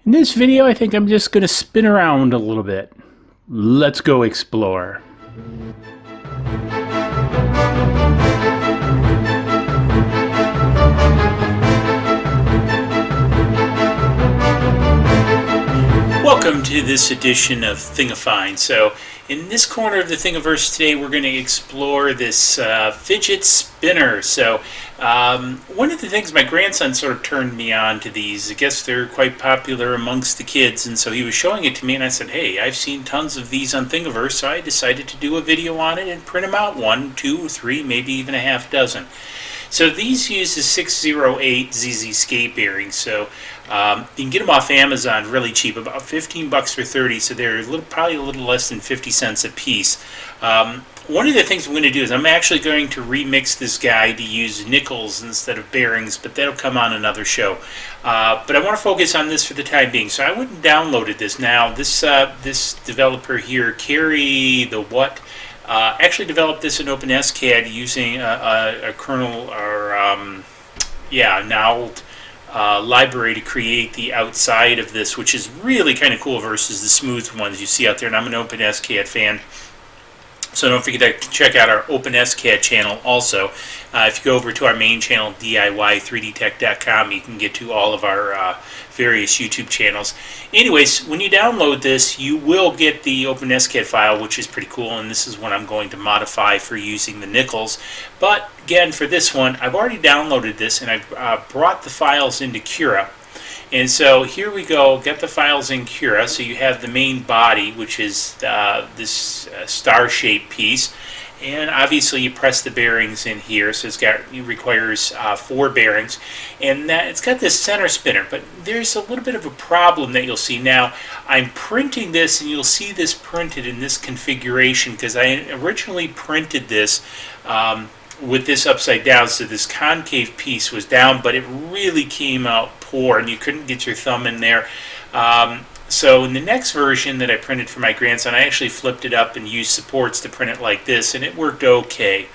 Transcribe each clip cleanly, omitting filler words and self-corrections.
In this video, I think I'm just going to spin around a little bit. Let's go explore. Welcome to this edition of Thingi-Finds. So, in this corner of the Thingiverse today, we're going to explore this fidget spinner. So, one of the things my grandson sort of turned me on to these. I guess they're quite popular amongst the kids, and so he was showing it to me, and I said, "Hey, I've seen tons of these on Thingiverse," so I decided to do a video on it and print them out, 1, 2, 3, maybe even a half dozen. So these use the 608 ZZ skate bearings. So you can get them off Amazon really cheap, about 15 bucks for 30. So they're probably a little less than 50 cents a piece. One of the things I'm going to do is I'm actually going to remix this guy to use nickels instead of bearings, but that'll come on another show. But I want to focus on this for the time being. So I went and downloaded this. Now this developer here, Carry the What, actually developed this in OpenSCAD using a kernel or Knurled library to create the outside of this, which is really kind of cool versus the smooth ones you see out there. And I'm an OpenSCAD fan, so don't forget to check out our OpenSCAD channel also. If you go over to our main channel, DIY3dtech.com, you can get to all of our various YouTube channels. Anyways, when you download this, you will get the OpenSCAD file, which is pretty cool, and this is what I'm going to modify for using the nickels. But again, for this one, I've already downloaded this, and I've brought the files into Cura. And so here we go, get the files in Cura. So you have the main body, which is this star-shaped piece. And obviously you press the bearings in here, so it requires 4 bearings. And it's got this center spinner, but there's a little bit of a problem that you'll see. Now, I'm printing this, and you'll see this printed in this configuration, because I originally printed this with this upside down, so this concave piece was down, but it really came out poor, and you couldn't get your thumb in there. So in the next version that I printed for my grandson, I actually flipped it up and used supports to print it like this, and it worked okay.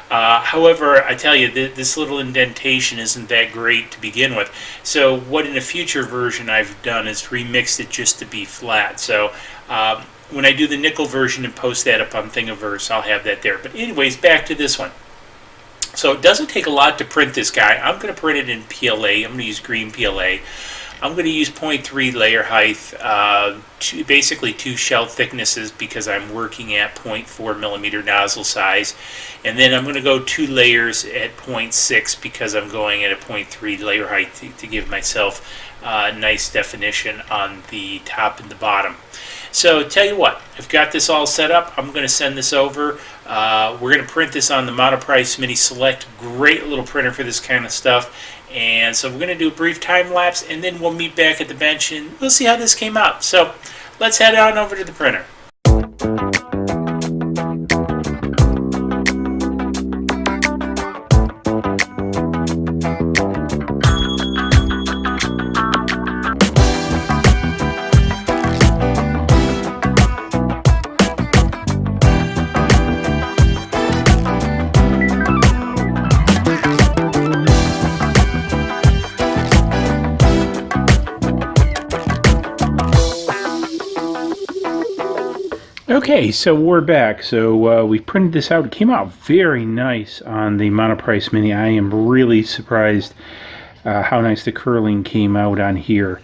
However, I tell you, this little indentation isn't that great to begin with. So what in a future version I've done is remixed it just to be flat. So when I do the nickel version and post that up on Thingiverse, I'll have that there. But anyways, back to this one. So it doesn't take a lot to print this guy. I'm going to print it in PLA. I'm going to use green PLA. I'm going to use 0.3 layer height, basically 2 shell thicknesses, because I'm working at 0.4 millimeter nozzle size. And then I'm going to go 2 layers at 0.6 because I'm going at a 0.3 layer height to give myself nice definition on the top and the bottom. So tell you what, I've got this all set up. I'm going to send this over. We're going to print this on the Monoprice Mini Select. Great little printer for this kind of stuff. And so we're going to do a brief time lapse, and then we'll meet back at the bench and we'll see how this came out. So let's head on over to the printer. Okay, so we're back. So we printed this out. It came out very nice on the Monoprice Mini. I am really surprised how nice the curling came out on here.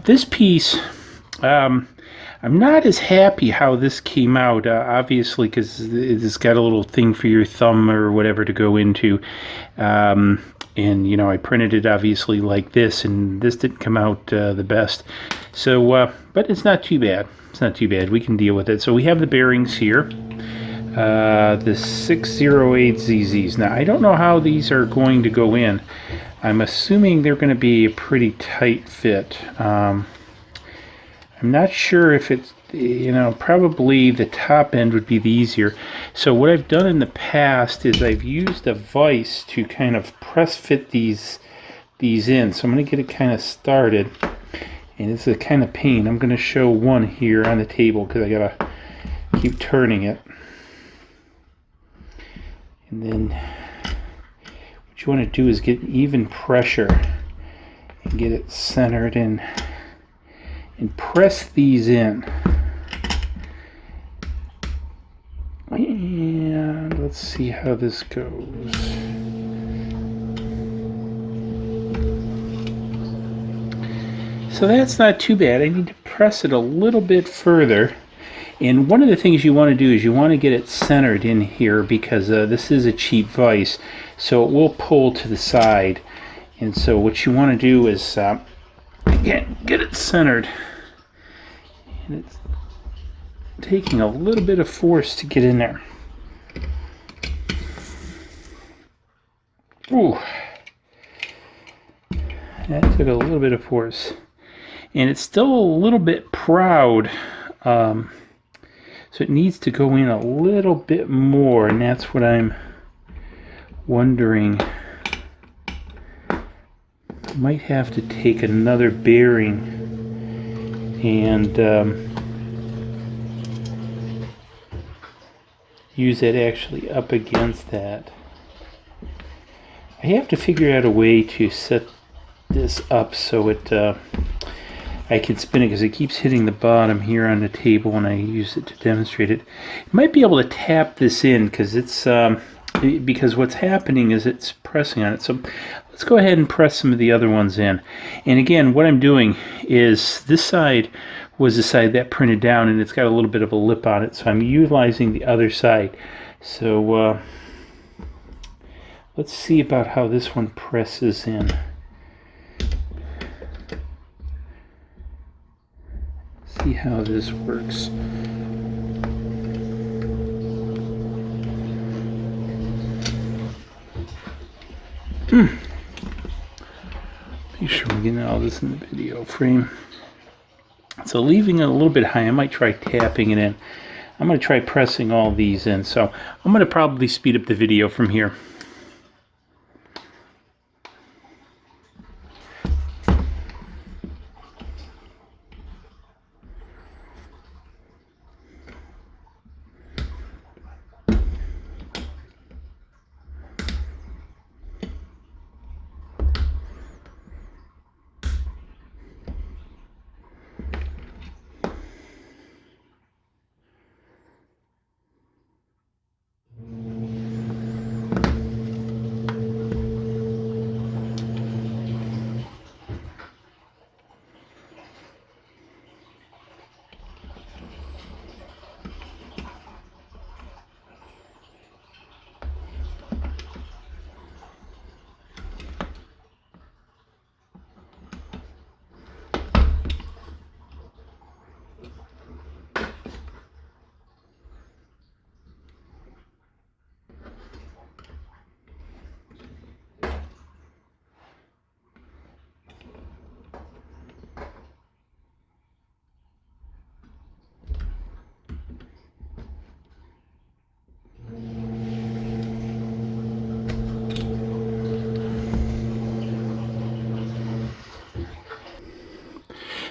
This piece, I'm not as happy how this came out, obviously, because it's got a little thing for your thumb or whatever to go into. And, you know, I printed it obviously like this, and this didn't come out the best. So, but it's not too bad. It's not too bad. We can deal with it. So we have the bearings here. The 608 ZZs. Now, I don't know how these are going to go in. I'm assuming they're going to be a pretty tight fit. I'm not sure if it's, you know, probably the top end would be the easier. So what I've done in the past is I've used a vise to kind of press fit these in. So I'm going to get it kind of started. And it's a kind of pain. I'm going to show one here on the table because I got to keep turning it. And then what you want to do is get even pressure and get it centered in and press these in. And let's see how this goes. So that's not too bad. I need to press it a little bit further. And one of the things you want to do is you want to get it centered in here, because this is a cheap vise, so it will pull to the side. And so what you want to do is, again, get it centered. And it's taking a little bit of force to get in there. Ooh. That took a little bit of force. And it's still a little bit proud. So it needs to go in a little bit more, and that's what I'm wondering. Might have to take another bearing and use that actually up against that. I have to figure out a way to set this up so it I can spin it, because it keeps hitting the bottom here on the table when I use it to demonstrate it. You might be able to tap this in, because it's because what's happening is it's pressing on it. So let's go ahead and press some of the other ones in. And again, what I'm doing is, this side was the side that printed down, and it's got a little bit of a lip on it, so I'm utilizing the other side. So let's see about how this one presses in. See how this works. Make sure we're getting all this in the video frame. So leaving it a little bit high, I might try tapping it in. I'm going to try pressing all these in. So I'm going to probably speed up the video from here.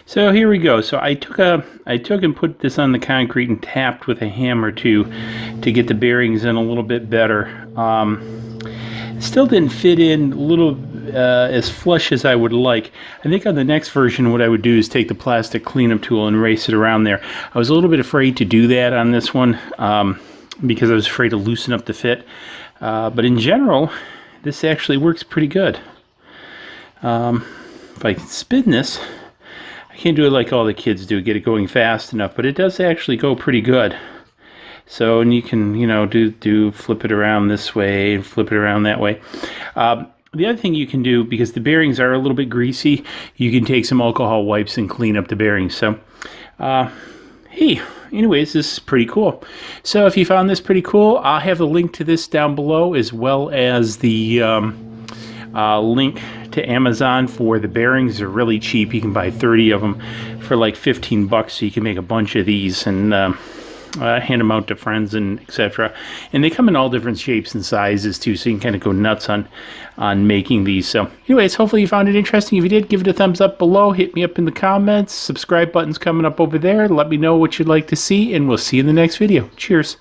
So here we go. So I took and put this on the concrete and tapped with a hammer to get the bearings in a little bit better. Still didn't fit in a little as flush as I would like. I think on the next version what I would do is take the plastic cleanup tool and race it around there. I was a little bit afraid to do that on this one because I was afraid to loosen up the fit. But in general, this actually works pretty good. If I can spin this, I can't do it like all the kids do, get it going fast enough, but it does actually go pretty good. So, and you can, you know, do flip it around this way and flip it around that way. The other thing you can do, because the bearings are a little bit greasy, you can take some alcohol wipes and clean up the bearings. So, hey, anyways, this is pretty cool. So if you found this pretty cool, I'll have a link to this down below, as well as the link to Amazon for the bearings. They're really cheap. You can buy 30 of them for like 15 bucks, so you can make a bunch of these and hand them out to friends and etc. And they come in all different shapes and sizes too, so you can kind of go nuts on making these. So anyways, hopefully you found it interesting. If you did, give it a thumbs up below, hit me up in the comments, subscribe button's coming up over there, let me know what you'd like to see, and we'll see you in the next video. Cheers.